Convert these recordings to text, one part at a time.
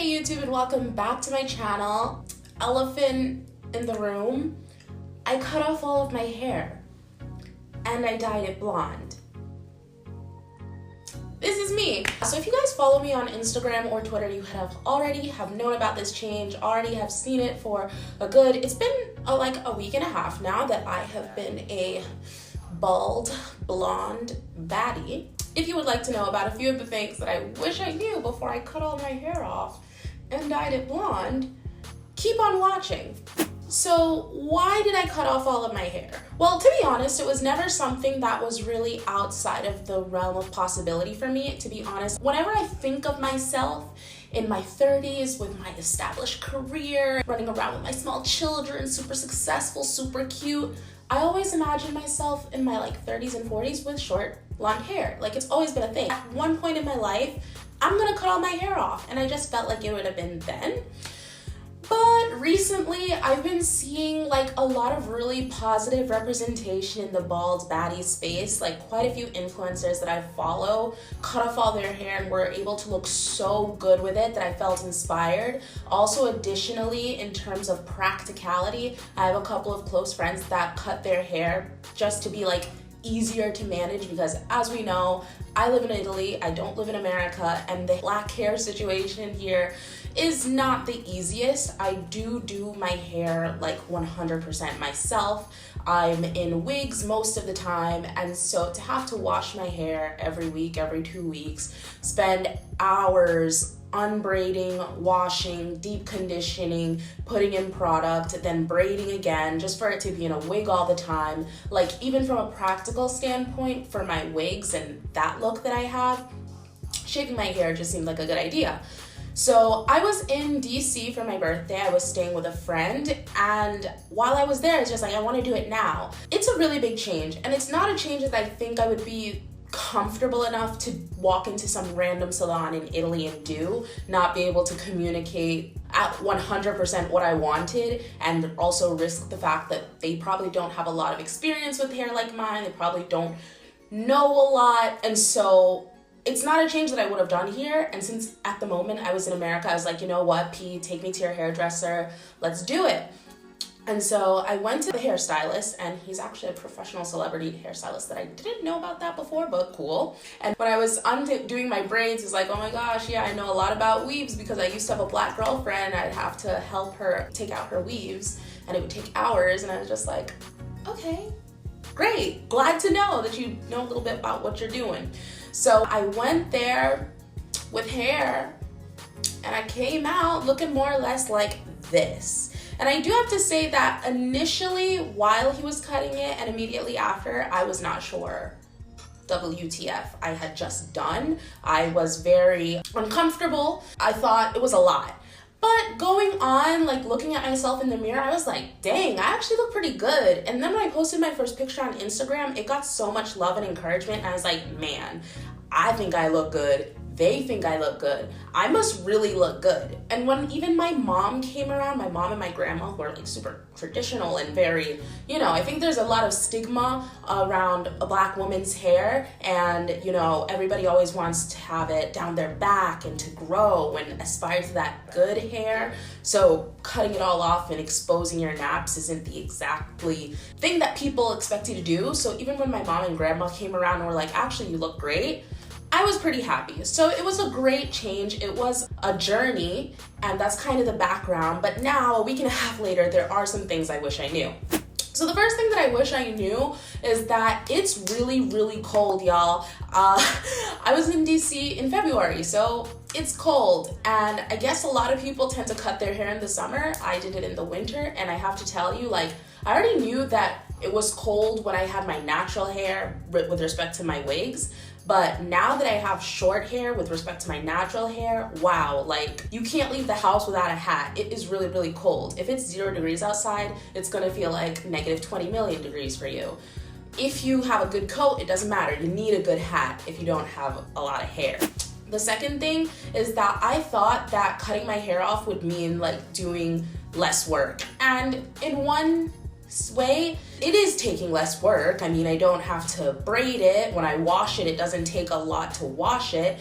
Hey YouTube, and welcome back to my channel. Elephant in the room. I cut off all of my hair and I dyed it blonde. This is me. So if you guys follow me on Instagram or Twitter, you already have known about this change, already have seen it for it's been like a week and a half now that I have been a bald, blonde baddie. If you would like to know about a few of the things that I wish I knew before I cut all my hair off and dyed it blonde, keep on watching. So why did I cut off all of my hair? Well, to be honest, it was never something that was really outside of the realm of possibility for me, to be honest. Whenever I think of myself in my 30s with my established career, running around with my small children, super successful, super cute, I always imagine myself in my 30s and 40s with short blonde hair. It's always been a thing. At one point in my life, I'm gonna cut all my hair off, and I just felt like it would have been then. But recently, I've been seeing a lot of really positive representation in the bald baddie space. Quite a few influencers that I follow cut off all their hair and were able to look so good with it that I felt inspired. Also, additionally, in terms of practicality, I have a couple of close friends that cut their hair just to be easier to manage, because as we know, I live in Italy, I don't live in America, and the black hair situation here is not the easiest. I do my hair 100% myself. I'm in wigs most of the time, and so to have to wash my hair every week, every 2 weeks, spend hours unbraiding, washing, deep conditioning, putting in product, then braiding again, just for it to be in a wig all the time. Even from a practical standpoint for my wigs and that look that I have, shaving my hair just seemed like a good idea. So I was in DC for my birthday. I was staying with a friend, and while I was there, it's just I want to do it now. It's a really big change, and it's not a change that I think I would be comfortable enough to walk into some random salon in Italy and not be able to communicate at 100% what I wanted, and also risk the fact that they probably don't have a lot of experience with hair like mine. They probably don't know a lot, and so it's not a change that I would have done here. And since at the moment I was in America, I was like, you know what, P, take me to your hairdresser, let's do it. And so I went to the hairstylist, and he's actually a professional celebrity hairstylist that I didn't know about that before, but cool. And when I was doing my braids, he's like, oh my gosh, yeah, I know a lot about weaves because I used to have a black girlfriend. I'd have to help her take out her weaves, and it would take hours. And I was just like, okay, great. Glad to know that you know a little bit about what you're doing. So I went there with hair, and I came out looking more or less like this. And I do have to say that initially, while he was cutting it and immediately after, I was not sure WTF I had just done. I was very uncomfortable. I thought it was a lot. But going on, looking at myself in the mirror, I was like, dang, I actually look pretty good. And then when I posted my first picture on Instagram, it got so much love and encouragement. And I was like, man, I think I look good. They think I look good. I must really look good. And when even my mom came around, my mom and my grandma, who are super traditional and very, I think there's a lot of stigma around a black woman's hair, and everybody always wants to have it down their back and to grow and aspire to that good hair. So cutting it all off and exposing your naps isn't the exactly thing that people expect you to do. So even when my mom and grandma came around and were like, actually, you look great, I was pretty happy. So it was a great change. It was a journey, and that's kind of the background. But now, a week and a half later, there are some things I wish I knew. So the first thing that I wish I knew is that it's really, really cold, y'all. I was in DC in February, so it's cold. And I guess a lot of people tend to cut their hair in the summer. I did it in the winter, and I have to tell you, I already knew that it was cold when I had my natural hair with respect to my wigs. But now that I have short hair with respect to my natural hair, wow, you can't leave the house without a hat. It is really, really cold. If it's 0 degrees outside, it's gonna feel like negative 20 million degrees for you. If you have a good coat, it doesn't matter. You need a good hat if you don't have a lot of hair. The second thing is that I thought that cutting my hair off would mean doing less work. And in one way, it is taking less work. I mean, I don't have to braid it. When I wash it, it doesn't take a lot to wash it.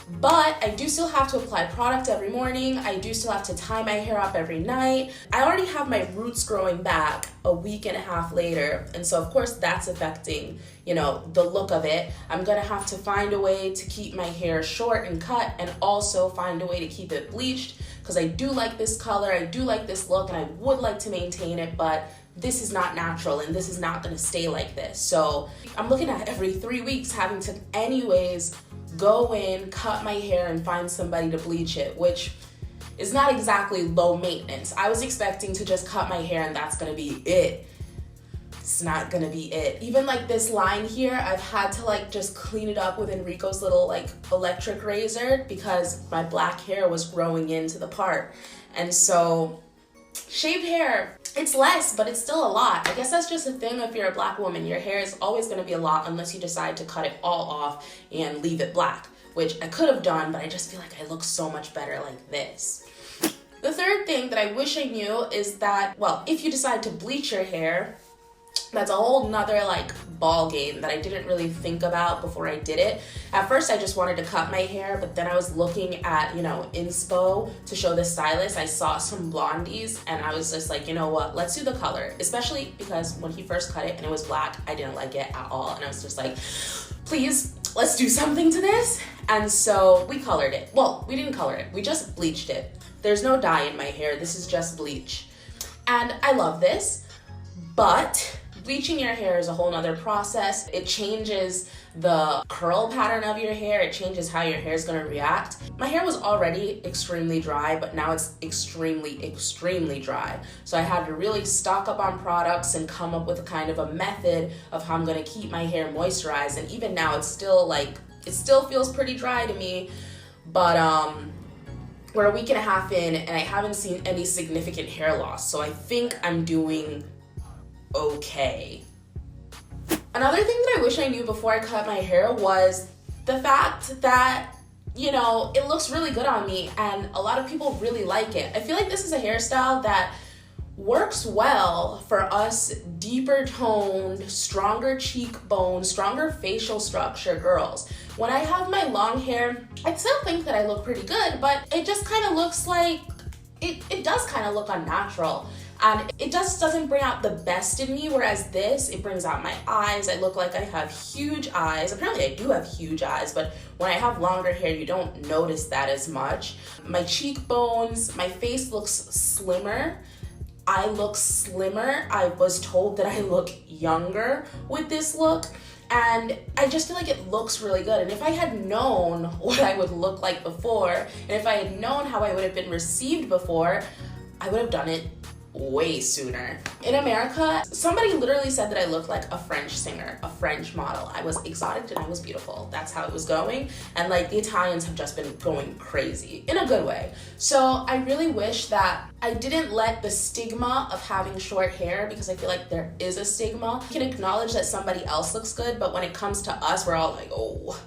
But I do still have to apply product every morning. I do still have to tie my hair up every night. I already have my roots growing back a week and a half later. And so of course that's affecting, you know, the look of it. I'm gonna have to find a way to keep my hair short and cut, and also find a way to keep it bleached, because I do like this color, I do like this look, and I would like to maintain it, but this is not natural and this is not gonna stay like this. So I'm looking at every 3 weeks having to anyways go in, cut my hair, and find somebody to bleach it, which is not exactly low maintenance. I was expecting to just cut my hair and that's gonna be it. It's not gonna be it. Even like this line here, I've had to like just clean it up with Enrico's little like electric razor because my black hair was growing into the part. And so shaved hair, it's less, but it's still a lot. I guess that's just a thing if you're a black woman. Your hair is always gonna be a lot unless you decide to cut it all off and leave it black, which I could have done, but I just feel like I look so much better like this. The third thing that I wish I knew is that, well, if you decide to bleach your hair, that's a whole nother like ball game that I didn't really think about before I did it. At first I just wanted to cut my hair, but then I was looking at, you know, inspo to show the stylist. I saw some blondies and I was just like, you know what, let's do the color. Especially because when he first cut it and it was black, I didn't like it at all. And I was just like, please, let's do something to this. And so we colored it. Well, we didn't color it, we just bleached it. There's no dye in my hair, this is just bleach. And I love this, but bleaching your hair is a whole nother process. It changes the curl pattern of your hair. It changes how your hair is gonna react. My hair was already extremely dry, but now it's extremely, extremely dry. So I had to really stock up on products and come up with kind of a method of how I'm gonna keep my hair moisturized. And even now it's still like, it still feels pretty dry to me, but we're a week and a half in and I haven't seen any significant hair loss. So I think I'm doing okay. Another thing that I wish I knew before I cut my hair was the fact that, you know, it looks really good on me and a lot of people really like it. I feel like this is a hairstyle that works well for us deeper toned, stronger cheekbone, stronger facial structure girls. When I have my long hair, I still think that I look pretty good, but it just kind of looks like, it does kind of look unnatural. And it just doesn't bring out the best in me, whereas this, it brings out my eyes. I look like I have huge eyes. Apparently I do have huge eyes, but when I have longer hair, you don't notice that as much. My cheekbones, my face looks slimmer. I look slimmer. I was told that I look younger with this look. And I just feel like it looks really good. And if I had known what I would look like before, and if I had known how I would have been received before, I would have done it way sooner. In America, somebody literally said that I looked like a French singer, a French model. I was exotic and I was beautiful. That's how it was going. And like the Italians have just been going crazy in a good way. So I really wish that I didn't let the stigma of having short hair, because I feel like there is a stigma. You can acknowledge that somebody else looks good, but when it comes to us, we're all like, oh,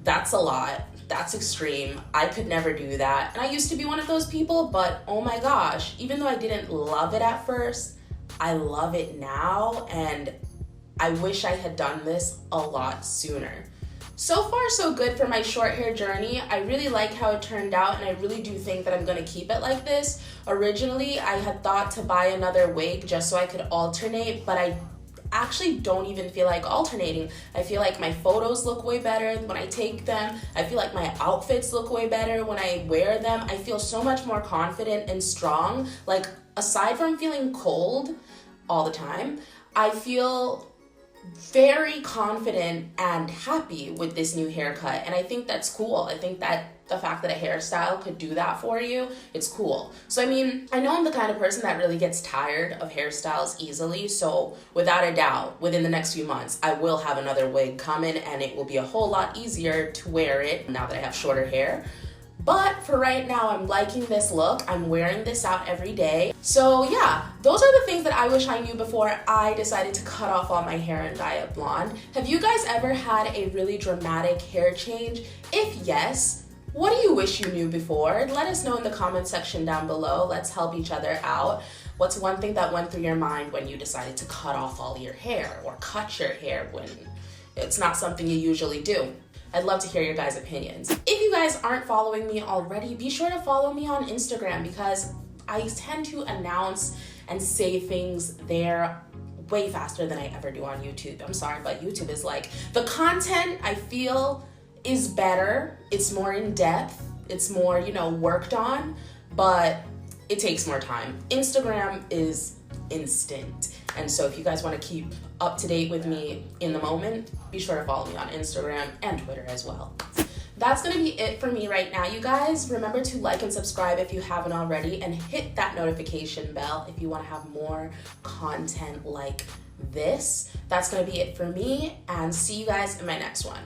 that's a lot. That's extreme. I could never do that. And I used to be one of those people, but oh my gosh, even though I didn't love it at first, I love it now, and I wish I had done this a lot sooner. So far, so good for my short hair journey. I really like how it turned out, and I really do think that I'm gonna keep it like this. Originally, I had thought to buy another wig just so I could alternate, but I actually don't even feel like alternating. I feel like my photos look way better when I take them. I feel like my outfits look way better when I wear them. I feel so much more confident and strong. Like, aside from feeling cold all the time, I feel very confident and happy with this new haircut, and I think that's cool. I think that the fact that a hairstyle could do that for you, it's cool. So I mean, I know I'm the kind of person that really gets tired of hairstyles easily, so without a doubt, within the next few months, I will have another wig coming, and it will be a whole lot easier to wear it now that I have shorter hair. But for right now, I'm liking this look. I'm wearing this out every day. So yeah, those are the things that I wish I knew before I decided to cut off all my hair and dye it blonde. Have you guys ever had a really dramatic hair change? If yes, what do you wish you knew before? Let us know in the comment section down below. Let's help each other out. What's one thing that went through your mind when you decided to cut off all your hair, or cut your hair when it's not something you usually do? I'd love to hear your guys' opinions. If you guys aren't following me already, be sure to follow me on Instagram because I tend to announce and say things there way faster than I ever do on YouTube. I'm sorry, but YouTube is like, the content I feel is better. It's more in depth. It's more, worked on, but it takes more time. Instagram is instant. And so if you guys want to keep up to date with me in the moment, be sure to follow me on Instagram and Twitter as well. That's gonna be it for me right now, you guys. Remember to like and subscribe if you haven't already, and hit that notification bell if you wanna have more content like this. That's gonna be it for me, and see you guys in my next one.